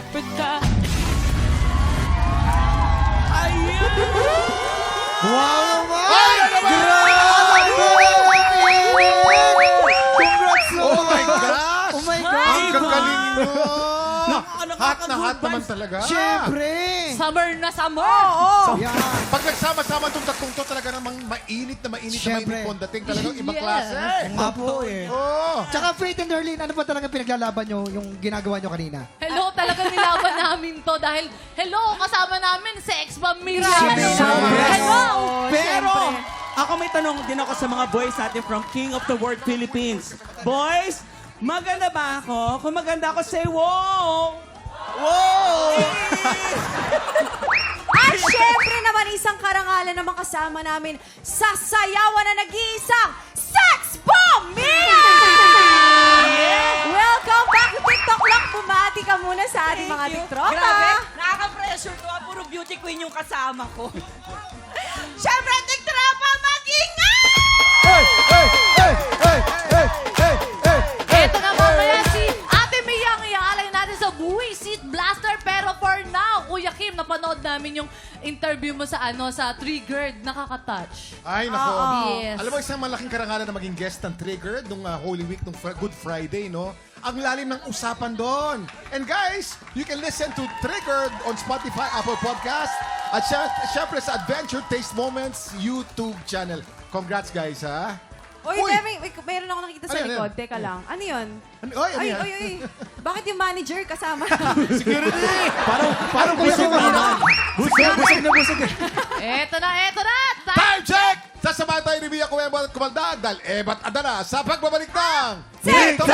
malapit ka. Ayan! Wow naman! Ay, ano ba? Congrats naman! Oh my gosh! Oh my Ang God! gagaling nyo! Hot na nakaka-good hot naman vibes. talaga. Siyempre! Summer na summer! Oo! Yan. Pag nagsama-sama itong tatlong to, talaga namang mainit na Siyempre. may dating talagang ibang Yes. klase. Nga po eh. Oh. Tsaka Faith and Darlene, ano pa talaga pinaglalaban nyo yung ginagawa nyo kanina? Hello, talaga nilaban namin to dahil, hello, kasama namin si Ex-Bam Mirano. Siyempre. Hello! Pero, ako may tanong din ako sa mga boys natin from King of the World Philippines. Boys, maganda ba ako? Kung maganda ako, say wow! Wow! At syempre naman isang karangalan na makasama namin sa sayawan na nag-iisang Sex Bomb Mia! Welcome back to TikTok lang. Bumati ka muna sa ating mga tiktropa. Grabe, nakaka-pressure to. Puro beauty queen yung kasama ko. Siyempre, tiktropa, mag-ingat! Hey! Hey! Hey! Hey! Hey! Hey! Hey! Ito na mamaya si Ate Mia ang iaalay natin sa Buhay Seat Blaster. Pero for now, Kuya Kim, napanood namin yung interview mo sa sa Triggered. Nakaka-touch. Ay, nako. Yes. Alam mo, isang malaking karangalan na maging guest ng Triggered nung Holy Week, nung Good Friday, no? Ang lalim ng usapan doon. And guys, you can listen to Triggered on Spotify, Apple Podcast, at syempre sa Adventure Taste Moments YouTube channel. Congrats, guys, ha? Uy, Uy! meron ako nakita sa Ano yan, likod. ano? Teka lang. Ano yun? Oy, ano Ay, yan? ay, ay. Bakit yung manager kasama? Security! Parang busog na. Busog na busog. Eto na, eto na! Time check! Sasamahan tayo ni Mia Kumaldaan dahil ebat adala sa pagbabalik ng TikTok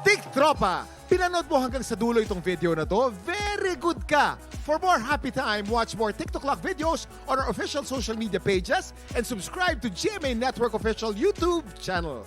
TikTropa! Pinanood mo hanggang sa dulo itong video na to? Very good ka! For more happy time, watch more TikTok Lock videos on our official social media pages and subscribe to GMA Network official YouTube channel.